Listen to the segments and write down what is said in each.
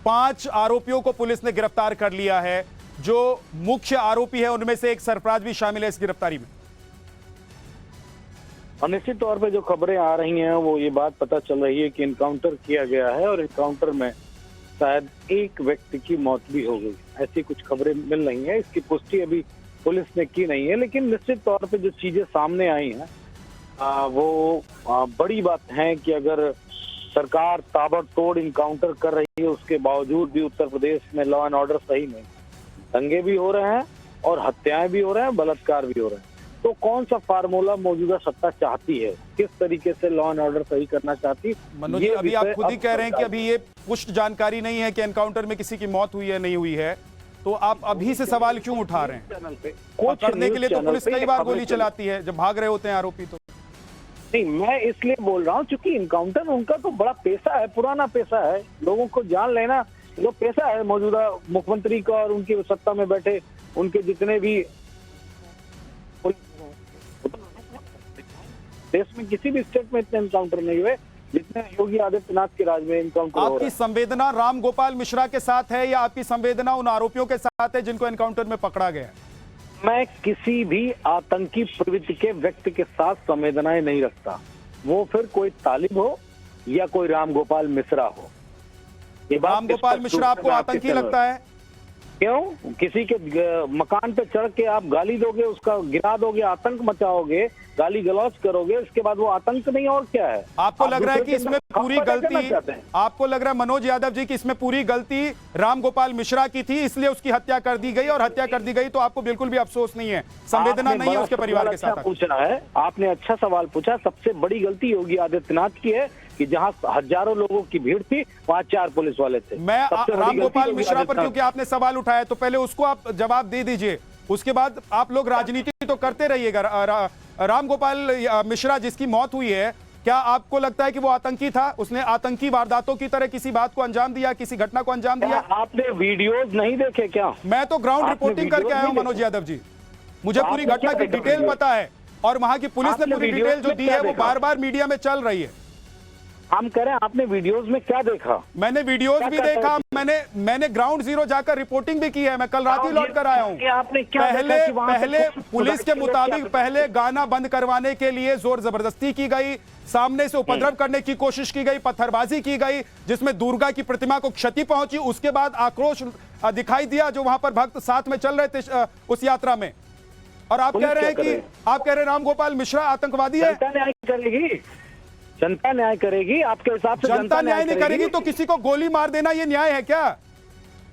5 आरोपियों को पुलिस ने गिरफ्तार कर लिया है। जो मुख्य आरोपी है उनमें से एक सरफराज भी शामिल है इस गिरफ्तारी में। और निश्चित तौर पे जो खबरें आ रही हैं वो ये बात पता चल रही है कि इनकाउंटर किया गया है और इनकाउंटर में शायद एक व्यक्ति की मौत भी हो गई, ऐसी कुछ खबरें मिल रही हैं। इसकी पुष्टि अभी पुलिस ने की नहीं है, लेकिन निश्चित तौर पे जो चीजें सामने आई हैं वो बड़ी बात है कि अगर सरकार ताबड़तोड़ इनकाउंटर कर रही है उसके बावजूद भी उत्तर प्रदेश में लॉ एंड ऑर्डर सही नहीं, दंगे भी हो रहे हैं और हत्याएं भी हो रहे हैं, बलात्कार भी हो रहे हैं। तो कौन सा फार्मूला मौजूदा सत्ता चाहती है, किस तरीके से लॉ एंड ऑर्डर सही करना चाहती है? मनोज जी, अभी आप खुद ही कह रहे हैं कि अभी ये पुष्ट जानकारी नहीं है कि एनकाउंटर में किसी की मौत हुई है नहीं हुई है, तो आप अभी से सवाल क्यों उठा रहे हैं? पकड़ने के लिए तो पुलिस कई बार गोली चलाती है जब भाग रहे होते हैं आरोपी। तो नहीं, मैं इसलिए बोल रहा हूँ क्योंकि इनकाउंटर उनका तो बड़ा पेशा है, पुराना पेशा है, लोगों को जान लेना वो पेशा है मौजूदा मुख्यमंत्री का और उनकी सत्ता में बैठे उनके जितने भी देश में किसी भी स्टेट में इतने इनकाउंटर नहीं हुए जितने योगी आदित्यनाथ के राज में इनकाउंटर हो रहा है। आपकी संवेदना राम गोपाल मिश्रा के साथ है या आपकी संवेदना उन आरोपियों के साथ है जिनको एनकाउंटर में पकड़ा गया है? मैं किसी भी आतंकी प्रवृत्ति के व्यक्ति के साथ संवेदनाएं नहीं रखता, वो फिर कोई तालिब हो या कोई राम गोपाल मिश्रा हो। राम गोपाल मिश्रा आपको आतंकी लगता है? क्यों? किसी के मकान पे चढ़ के आप गाली दोगे, उसका गिरा दोगे, आतंक मचाओगे, गाली गलौज करोगे, उसके बाद वो आतंक नहीं और क्या है? आपको लग रहा है कि इसमें पूरी गलती, आपको लग रहा है मनोज यादव जी की इसमें पूरी गलती राम गोपाल मिश्रा की थी इसलिए उसकी हत्या कर दी गई, और हत्या कर दी गई तो आपको बिल्कुल भी अफसोस नहीं है, संवेदना नहीं है उसके परिवार के साथ? पूछा है आपने, अच्छा सवाल पूछा। सबसे बड़ी गलती योगी आदित्यनाथ की है कि जहां हजारों लोगों की भीड़ थी वहां 4 पुलिस वाले थे। मैं राम गोपाल मिश्रा पर क्योंकि आपने सवाल उठाया तो पहले उसको आप जवाब दे दीजिए, उसके बाद आप लोग राजनीति तो करते रहिएगा। राम गोपाल मिश्रा जिसकी मौत हुई है, क्या आपको लगता है कि वो आतंकी था? उसने आतंकी वारदातों की तरह किसी बात को अंजाम दिया, किसी घटना को अंजाम दिया? आपने वीडियोस नहीं देखे क्या? मैं तो ग्राउंड रिपोर्टिंग करके आया हूं मनोज यादव जी, मुझे पूरी घटना की डिटेल पता है और वहां की पुलिस ने पूरी डिटेल जो दी है वो बार बार मीडिया में चल रही है। हम कह रहे हैं आपने वीडियोस में क्या देखा? मैंने वीडियोस भी देखा, मैंने ग्राउंड जीरो जाकर रिपोर्टिंग भी की है, मैं कल रात ही लौट कर आया हूं। पहले पुलिस के मुताबिक पहले गाना बंद करवाने के लिए जोर जबरदस्ती की गई, सामने से उपद्रव करने की कोशिश की गई, पत्थरबाजी की गई जिसमें दुर्गा की प्रतिमा को क्षति पहुंची, उसके बाद आक्रोश दिखाई दिया जो वहां पर भक्त साथ में चल रहे थे उस यात्रा में। और आप कह रहे हैं कि आप कह रहे हैं राम गोपाल मिश्रा आतंकवादी है? जनता न्याय करेगी आपके हिसाब से? जनता न्याय नहीं करेगी तो किसी को गोली मार देना ये न्याय है क्या?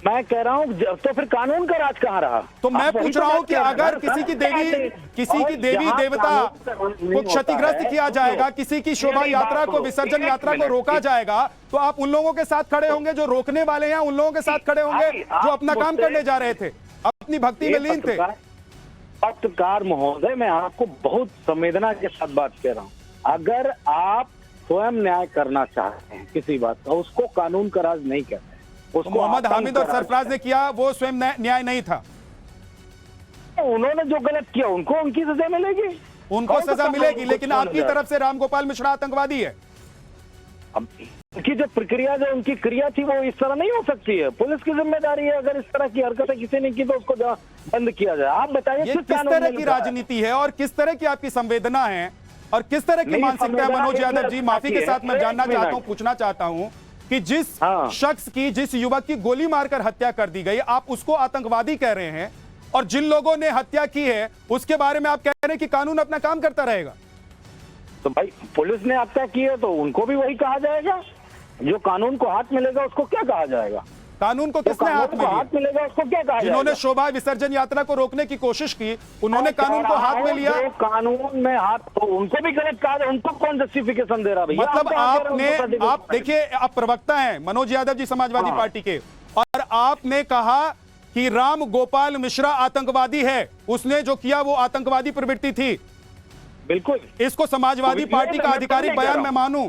मैं कह रहा हूं तो फिर कानून का राज कहां रहा? तो मैं पूछ रहा हूं कि अगर किसी की देवी देवता को क्षतिग्रस्त किया जाएगा, किसी की शोभा यात्रा को, विसर्जन यात्रा को रोका जाएगा, तो आप उन लोगों के साथ खड़े होंगे जो रोकने वाले हैं, उन लोगों के साथ खड़े होंगे जो अपना काम करने जा रहे थे, अपनी भक्ति में लीन थे? पत्रकार महोदय, मैं आपको बहुत संवेदना के साथ बात कह रहा हूँ। अगर आप स्वयं न्याय करना चाहते हैं किसी बात का, उसको कानून का राज नहीं कहते, उसको मोहम्मद हामिद और सरफराज ने किया वो स्वयं न्याय नहीं था। उन्होंने जो गलत किया उनको उनकी सजा मिलेगी, उनको सजा मिलेगी, लेकिन आपकी तरफ से राम गोपाल मिश्रा आतंकवादी है। अब उनकी जो प्रक्रिया, जो उनकी क्रिया थी वो इस तरह नहीं हो सकती है। पुलिस की जिम्मेदारी है, अगर इस तरह की हरकतें किसी ने की तो उसको बंद किया जाए। आप बताइए किस तरह की राजनीति है और किस तरह की आपकी संवेदना है और किस तरह की मानसिकता है मनोज यादव जी? माफी के साथ मैं जानना चाहता हूं, पूछना चाहता हूं कि जिस शख्स की, जिस युवक की गोली मारकर हत्या कर दी गई, आप उसको आतंकवादी कह रहे हैं, और जिन लोगों ने हत्या की है उसके बारे में आप कह रहे हैं कि कानून अपना काम करता रहेगा। तो भाई पुलिस ने हत्या की है तो उनको भी वही कहा जाएगा, जो कानून को हाथ मिलेगा उसको क्या कहा जाएगा? कानून को किसने हाथ मिलेगा उसको क्या कहा? जिन्होंने शोभा विसर्जन यात्रा को रोकने की कोशिश की उन्होंने कानून को हाथ में लिया। कानून में हाथ, तो उनको भी गलत कहा, उनको कौन जस्टिफिकेशन दे रहा भैया? मतलब आप देखिए, आप प्रवक्ता हैं मनोज यादव जी समाजवादी पार्टी के, और आपने कहा कि राम गोपाल मिश्रा आतंकवादी है, उसने जो किया वो आतंकवादी प्रवृत्ति थी। बिल्कुल, इसको समाजवादी पार्टी का आधिकारिक बयान मैं मानूं?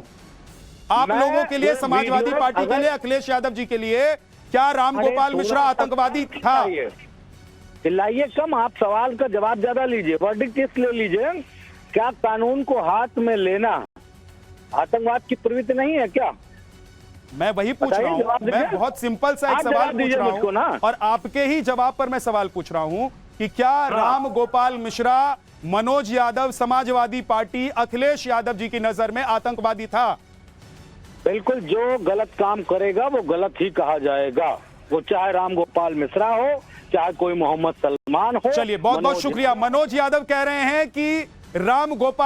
आप लोगों के लिए, समाजवादी पार्टी के लिए, अखिलेश यादव जी के लिए, क्या राम गोपाल मिश्रा आतंकवादी था? चिल्लाइए कम, आप सवाल का जवाब ज्यादा लीजिए, वर्डिक्ट इसलिए लीजिए। क्या कानून को हाथ में लेना आतंकवाद की प्रवृत्ति नहीं है क्या? मैं वही पूछ रहा हूँ, मैं बहुत सिंपल सा एक सवाल पूछ रहा हूँ और आपके ही जवाब पर मैं सवाल पूछ रहा हूँ कि क्या राम गोपाल मिश्रा मनोज यादव समाजवादी पार्टी अखिलेश यादव जी की नजर में आतंकवादी था? बिल्कुल, जो गलत काम करेगा वो गलत ही कहा जाएगा, वो चाहे राम गोपाल मिश्रा हो, चाहे कोई मोहम्मद सलमान हो। चलिए, बहुत बहुत शुक्रिया। मनोज यादव कह रहे हैं कि राम गोपाल